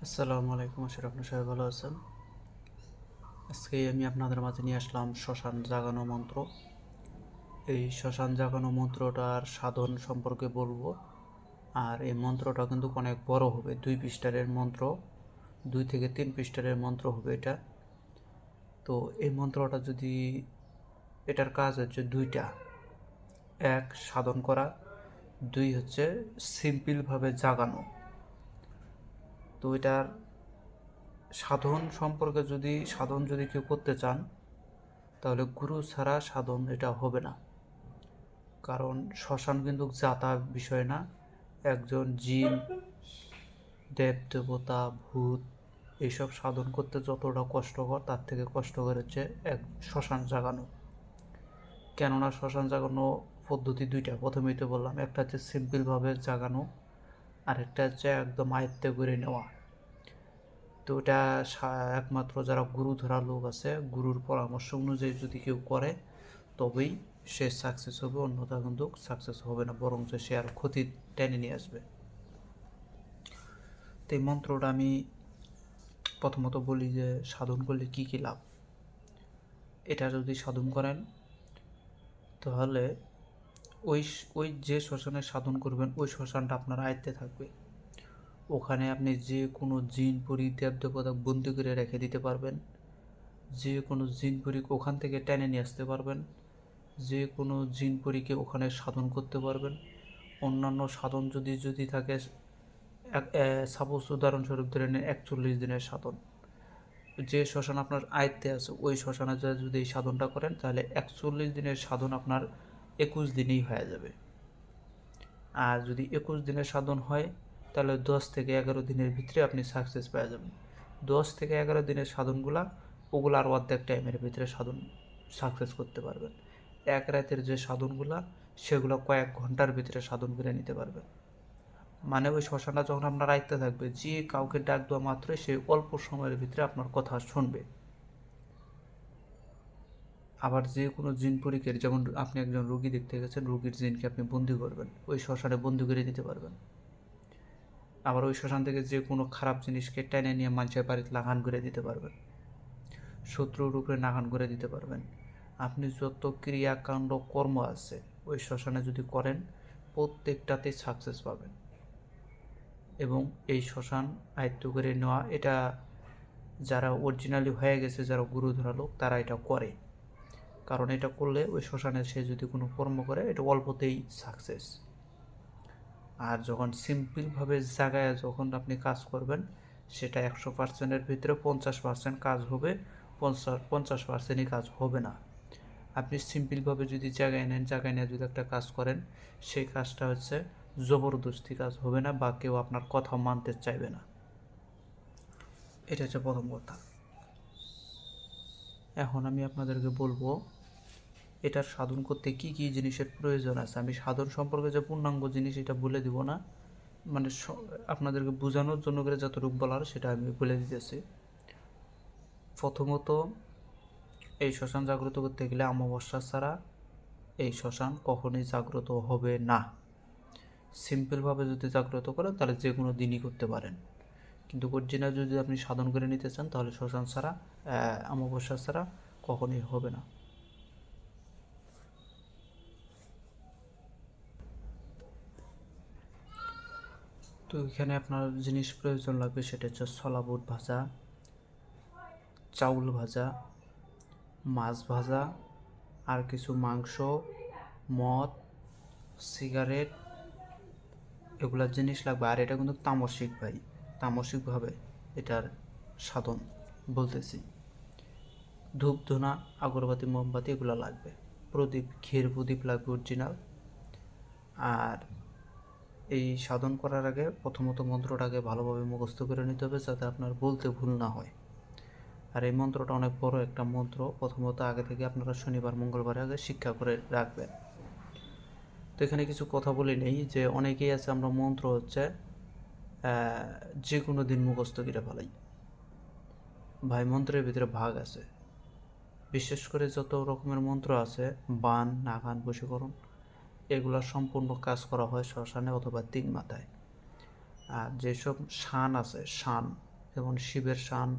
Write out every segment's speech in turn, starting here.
আসসালামু আলাইকুম, আশা করি আপনারা সবাই ভালো আছেন। আজকে আমি আপনাদের মাঝে নিয়ে আসলাম শ্মশান জাগানো মন্ত্র। এই শ্মশান জাগানো মন্ত্রটার সাধন সম্পর্কে বলবো। আর এই মন্ত্রটা কিন্তু অনেক বড় হবে, 2 পৃষ্ঠারের মন্ত্র, 2 থেকে 3 পৃষ্ঠারের মন্ত্র হবে এটা। তো এই মন্ত্রটা যদি, এটার কাজ হচ্ছে দুইটা: এক, সাধন করা; দুই হচ্ছে সিম্পলভাবে জাগানো। তো এটার সাধন যদি কেউ করতে চান, তাহলে গুরু ছাড়া সাধন এটা হবে না। কারণ শ্মশান কিন্তু যাতা বিষয় না। একজন জিন, দেব দেবতা, ভূত এইসব সাধন করতে যতটা কষ্টকর, তার থেকে কষ্টকর হচ্ছে এক শ্মশান জাগানো। কেননা শ্মশান জাগানো পদ্ধতি দুইটা, প্রথমেই তো বললাম, একটা হচ্ছে সিম্পলভাবে জাগানো, আর একটা হচ্ছে একদম আয়ত্তে করে নেওয়া। তো এটা একমাত্র যারা গুরু ধরা লোক আছে, গুরুর পরামর্শ অনুযায়ী যদি কেউ করে, তবেই সে সাকসেস হবে, অন্যথা কিন্তু সাকসেস হবে না, বরঞ্চ সে আর ক্ষতি টেনে নিয়ে আসবে। তো এই মন্ত্রটা আমি প্রথমত বলি যে সাধন করলে কী কী লাভ। এটা যদি সাধন করেন, তাহলে ওই ওই যে শ্মশানে সাধন করবেন, ওই শ্মশানটা আপনার আয়ত্তে থাকবে। ওখানে আপনি যে কোনো জিন পরি দেব দেবতা বন্দি করে রেখে দিতে পারবেন, যে কোনো জিন পরীকে ওখান থেকে টেনে নিয়ে আসতে পারবেন, যে কোনো জিন পরীকে ওখানে সাধন করতে পারবেন। অন্যান্য সাধন যদি থাকে, সাপোজ উদাহরণস্বরূপ ধরে নেন 41 দিনের সাধন, যে শ্মশান আপনার আয়ত্তে আছে ওই শ্মশানে যদি এই সাধনটা করেন, তাহলে 41 দিনের সাধন আপনার 21 দিনেই হয়ে যাবে। আর যদি 21 দিনের সাধন হয়, তাহলে 10 থেকে 11 দিনের ভিতরে আপনি সাকসেস পেয়ে যাবেন। 10 থেকে 11 দিনের সাধনগুলা, ওগুলো আর অর্ধেক টাইমের ভিতরে সাধন সাকসেস করতে পারবেন। এক রাতের যে সাধনগুলা, সেগুলো কয়েক ঘন্টার ভিতরে সাধন করে নিতে পারবেন। মানে ওই শ্মশানটা যখন আপনার আয়ত্তে থাকবে, যে কাউকে ডাক দেওয়া মাত্রই সে অল্প সময়ের ভিতরে আপনার কথা শুনবে। আবার যে কোনো জিন পরীক্ষার, যেমন আপনি একজন রোগী দেখতে গেছেন, রোগীর জিনকে আপনি বন্দি করবেন, ওই শ্মশানে বন্দি করে দিতে পারবেন। আবার ওই শ্মশান থেকে যে কোনো খারাপ জিনিসকে টেনে নিয়ে মানুষের বাড়িতে লাগান করে দিতে পারবেন, শত্রুর উপরে নাগান করে দিতে পারবেন। আপনি যত ক্রিয়াকাণ্ড কর্ম আছে ওই শ্মশানে যদি করেন, প্রত্যেকটাতে সাকসেস পাবেন। এবং এই শ্মশান আয়ত্ত করে নেওয়া, এটা যারা অরিজিনালি হয়ে গেছে, যারা গুরু ধরা লোক, তারা এটা করে। কারণ এটা করলে ওই শ্মশানে সে যদি কোনো কর্ম করে, এটা অল্পতেই সাকসেস। আর যখন সিম্পলভাবে জায়গায় যখন আপনি কাজ করবেন, সেটা 100%-এর ভিতরে 50% কাজ হবে, 50%ই কাজ হবে না। আপনি সিম্পলভাবে যদি জায়গায় নেন, জায়গায় নিয়ে যদি একটা কাজ করেন, সেই কাজটা হচ্ছে জবরদস্তি কাজ হবে না, বা কেউ আপনার কথা মানতে চাইবে না। এটা হচ্ছে প্রথম কথা। এখন আমি আপনাদেরকে বলবো এটার সাধন করতে কি কি জিনিসের প্রয়োজন আছে। আমি সাধন সম্পর্কে যে পূর্ণাঙ্গ জিনিস এটা বলে দিব না, মানে আপনাদেরকে বোঝানোর জন্য করে যতটুকু বলার সেটা আমি বলে দিতেছি। প্রথমত, এই শ্মশান জাগ্রত করতে গেলে অমাবস্যা ছাড়া এই শ্মশান কখনোই জাগ্রত হবে না। সিম্পলভাবে যদি জাগ্রত করেন, তাহলে যে কোনো দিনই করতে পারেন, কিন্তু অরিজিনাল যদি আপনি সাধন করে নিতে চান, তাহলে শ্মশান ছাড়া, অমাবস্যা ছাড়া কখনোই হবে না। তো এখানে আপনার জিনিস প্রয়োজন লাগবে, সেটা হচ্ছে ছোলা বুট ভাজা, চাউল ভাজা, মাছ ভাজা, আর কিছু মাংস, মদ, সিগারেট, এগুলার জিনিস লাগবে। আর এটা কিন্তু তামসিক ভাই, তামসিকভাবে এটার সাধন বলতেছি। ধূপ ধুনা, আগরবাতি, মোমবাতি এগুলো লাগবে। প্রদীপ, ক্ষীর প্রদীপ লাগবে অরিজিনাল। আর এই সাধন করার আগে প্রথমত মন্ত্রটাকে ভালোভাবে মুখস্থ করে নিতে হবে, যাতে আপনার বলতে ভুল না হয়। আর এই মন্ত্রটা অনেক বড় একটা মন্ত্র, প্রথমত আগে থেকে আপনারা শনিবার মঙ্গলবারে আগে শিক্ষা করে রাখবেন। তো এখানে কিছু কথা বলে নেই, যে অনেকেই আছে আমরা মন্ত্র হচ্ছে যে কোনো দিন মুখস্থ করে ফেলাই। ভাই, মন্ত্রের ভিতরে ভাগ আছে। বিশেষ করে যত রকমের মন্ত্র আছে, বান, নাগান, বশীকরণ, এগুলা সম্পূর্ণ কাজ করা হয় শ্মশানে অথবা 3 মাথায়। আর যেসব শান আছে, শান যেমন শিবের শান,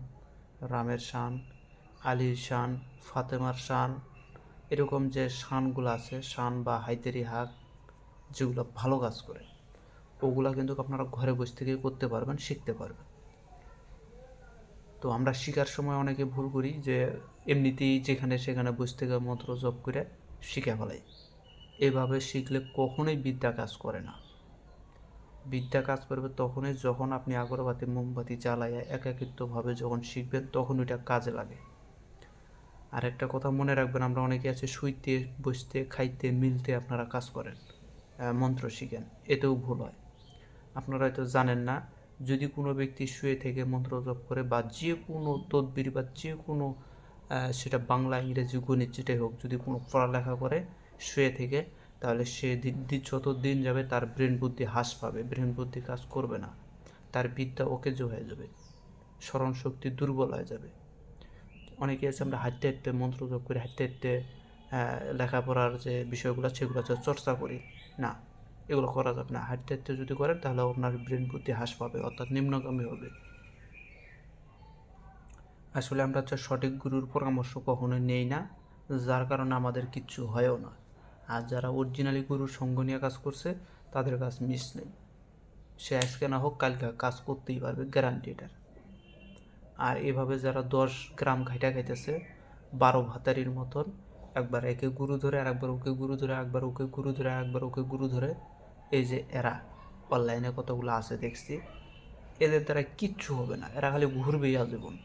রামের শান, আলীর শান, ফাতেমার শান, এরকম যে শানগুলো আছে, শান বা হাইতেরি হাক, যেগুলো ভালো কাজ করে, ওগুলা কিন্তু আপনারা ঘরে বসে থেকে করতে পারবেন, শিখতে পারবেন। তো আমরা শেখার সময় অনেকে ভুল করি যে এমনিতেই যেখানে সেখানে বসে থেকে মন্ত্র জপ করে শিখে ফেলাই। এভাবে শিখলে কখনোই বিদ্যা কাজ করে না। বিদ্যা কাজ করবে তখনই যখন আপনি আগরবাতি মোমবাতি জ্বালাইয়া একাকিত্বভাবে যখন শিখবেন, তখন ওইটা কাজে লাগে। আর একটা কথা মনে রাখবেন, আমরা অনেকে আছে শুইতে বসতে খাইতে মিলতে আপনারা কাজ করেন, মন্ত্র শিখেন, এতেও ভুল হয়। আপনারা হয়তো জানেন না, যদি কোনো ব্যক্তি শুয়ে থেকে মন্ত্র জপ করে বা যে কোনো তদবির বা যে কোনো সেটা বাংলা ইংরেজি গণিত যেটাই হোক, যদি কোনো পড়ালেখা করে শুয়ে থেকে, তাহলে সে যত দিন যাবে তার ব্রেন বুদ্ধি হ্রাস পাবে, ব্রেন বুদ্ধি কাজ করবে না, তার বিদ্যা ওকেজো হয়ে যাবে, স্মরণ শক্তি দুর্বল হয়ে যাবে। অনেকে আছে আমরা হাঁটতে হাঁটতে মন্ত্র জপ করে হাঁটতে হাঁটতে লেখাপড়ার যে বিষয়গুলো সেগুলো চর্চা করি না, এগুলো করা যাবে না। হাঁটতে হাঁটতে যদি করেন তাহলে আপনার ব্রেন বুদ্ধি হ্রাস পাবে, অর্থাৎ নিম্নগামী হবে। আসলে আমরা সঠিক গুরুর পরামর্শ কখনোই নেই না, যার কারণে আমাদের কিচ্ছু হয়ও না। আর যারা অরিজিনালি গুরুর সঙ্গ নিয়ে কাজ করছে তাদের কাজ মিস নেই, সে আজকে না হোক কালকে কাজ করতেই পারবে, গ্যারান্টি এটার। আর এভাবে যারা 10 গ্রাম ঘাইটা খাইতেছে 12 ভাতারির মতন, একবার একে গুরু ধরে আর একবার ওকে গুরু ধরে, একবার ওকে গুরু ধরে একবার ওকে গুরু ধরে, এই যে এরা অনলাইনে কতগুলো আছে দেখছি, এদের দ্বারা কিচ্ছু হবে না, এরা খালি ঘুরবেই আজীবন।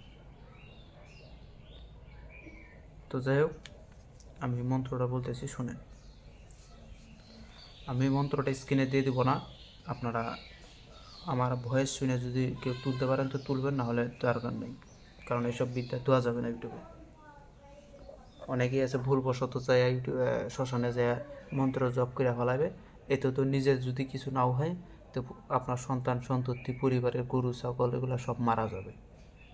তো যাই হোক, আমি মন্ত্রটা বলতেছি শোনেন। আমি মন্ত্রটা স্ক্রিনে দিয়ে দিব না, আপনারা আমার ভয়েস শুনে যদি কেউ তুলতে পারেন তো তুলবেন, না হলে দরকার নেই, কারণ এসব বিদ্যা দেওয়া যাবে না ইউটিউবে। অনেকেই আছে ভুলবশত চাই ইউটিউবে শ্মশানে যায় মন্ত্র জপ করে ফেলাবে, এতে তো নিজের যদি কিছু নাও হয় তো আপনার সন্তান সন্ততি পরিবারের গরু ছাগল এগুলো সব মারা যাবে।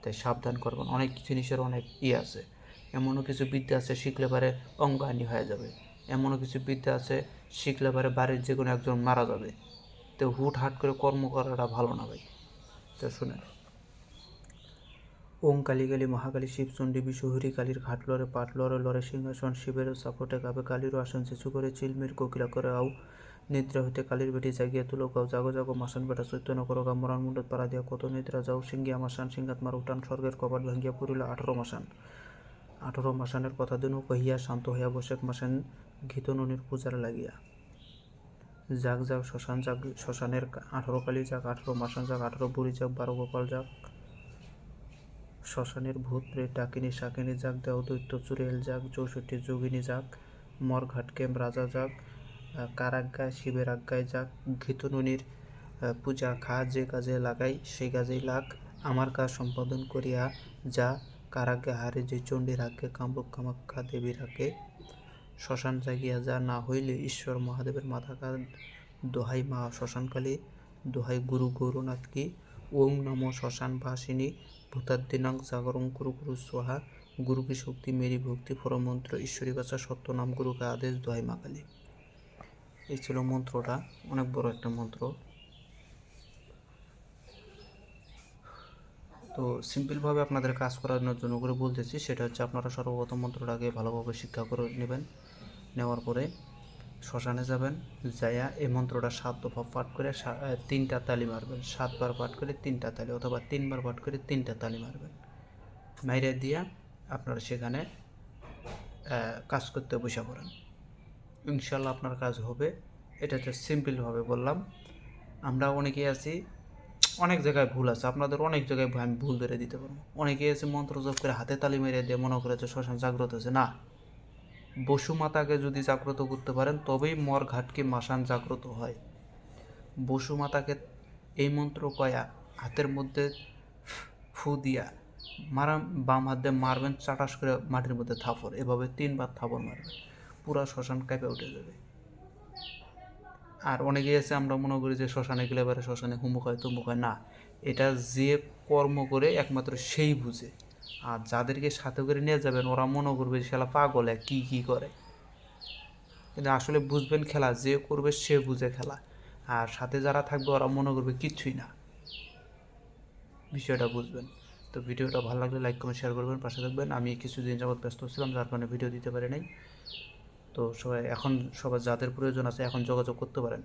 তাই সাবধান করবেন, অনেক জিনিসের অনেক আছে, এমনও কিছু বিদ্যা আছে শিখলে পারে অঙ্গহানি হয়ে যাবে, এমনও কিছু বিদ্যা আছে শিখলে পারে বাড়ির যে কোনো একজন মারা যাবে। তো হুটহাট করে কর্ম করাটা ভালো না ভাই। তো শুনেন, ওং কালী কালী মহাকালী শিবচণ্ডী বিশ্বহরি কালীর ঘাট লড়ে পাট লড়ে লড়ে সিংহাসন শিবেরও সাপোর্টে গাবে কালীরও আসন চেঁচু করে চিলমির কোকিলা করে আও নিদ্রা হইতে কালীর বেটি জাগিয়া তুলো গাও জাগো জাগো মাসান বেটা চৈতন্য করো গা মরান মুন্ডত পাড়া দিয়া কত নিদ্রা যাও সিঙ্গিয়া মাসান সিংহাত মার উঠান স্বর্গের কপাট ভাঙ্গিয়া পুরিল 18 মাসান। 18 মাসানের কথা দিনও কহিয়া শান্ত হইয়া বৈশাখ মাসান ঘিত ননির পূজার লাগিয়া যাক যাক শ্মশান যাক শ্মশানের 18 কালী যাক 18 মাসান যাক 18 বুড়ি যাক 12 গোপাল যাক শ্মশানের ভূত প্রেত ডাকিনী শাকিনী যাক দেও দৈত্য চুড়েল যাক 64 যোগিনী যাক মর ঘাটকেম রাজা যাক কার আজ্ঞায় শিবের আজ্ঞায় যাক ঘিতনুনির পূজা খা যে কাজে লাগাই সেই কাজেই লাগ আমার কাজ সম্পাদন করিয়া যা কার আজ্ঞে হারে যে চণ্ডীর আজ্ঞে কামরূপ কামাখ্যা দেবীর আজ্ঞে শ্মশান জাগিয়া যা না হইলে ঈশ্বর মহাদেবের মাথা কা দোহাই মা শ্মশানকালী দোহাই গুরু গৌরনাথ কি ওং নমো শ্মশান বাসিনী ভূতাদ্দিনাং জাগরং গুরু গুরু সোহা গুরু কি শক্তি মেরি ভক্তি পরমন্ত্র ঈশ্বরী বাচা সত্য নাম গুরুকে আদেশ দোহাই মা কালী। এই ছিল মন্ত্রটা, অনেক বড় একটা মন্ত্র। তো সিম্পলভাবে আপনাদের কাজ করানোর জন্য করে বলতেছি, সেটা হচ্ছে আপনারা সর্বপ্রথম মন্ত্রটাকে ভালোভাবে শিক্ষা করে নেবেন, নেওয়ার পরে শ্মশানে যাবেন, যাইয়া এই মন্ত্রটা 7 দফা পাঠ করে 3টা তালি মারবেন, 7 বার পাঠ করে 3টা তালি, অথবা 3 বার পাঠ করে 3টা তালি মারবেন, মাইরে দিয়া আপনারা সেখানে কাজ করতে বসে পড়েন, ইনশাল্লাহ আপনার কাজ হবে। এটা হচ্ছে সিম্পলভাবে বললাম। আমরা অনেকেই আছি, অনেক জায়গায় ভুল আছে, আপনাদের অনেক জায়গায় আমি ভুল ধরে দিতে পারবো। অনেকেই আছে মন্ত্র জপ করে হাতে তালি মেরে দিয়ে মনে করে যে শ্মশান জাগ্রত হয়েছে, না, বসুমাতাকে যদি জাগ্রত করতে পারেন তবেই মর ঘাটকে মাসান জাগ্রত হয়। বসুমাতাকে এই মন্ত্র কয়া হাতের মধ্যে ফু দিয়া বাম হাত দিয়ে মারবেন, চাটাস করে মাটির মধ্যে থাপড়, এভাবে 3 বার থাপড় মারবেন, পুরা শ্মশান কাঁপে উঠে যাবে। আর অনেকেই আছে আমরা মনে করি যে শ্মশানে গেলে এবারে শ্মশানে হুমুক হয় তুমুক হয়, না, এটা যে কর্ম করে একমাত্র সেই বুঝে। আর যাদেরকে সাথে করে নিয়ে যাবেন ওরা মনে করবে খেলা পাগলে কি করে, কিন্তু আসলে বুঝবেন খেলা যে করবে সে বুঝে খেলা, আর সাথে যারা থাকবে ওরা মনে করবে কিচ্ছুই না। বিষয়টা বুঝবেন। তো ভিডিওটা ভালো লাগলে লাইক কমেন্ট শেয়ার করবেন, পাশে থাকবেন। আমি কিছুদিন যাবৎ ব্যস্ত ছিলাম, যার কারণে ভিডিও দিতে পারি নাই। তো সবাই এখন, সবার যাদের প্রয়োজন আছে এখন যোগাযোগ করতে পারেন।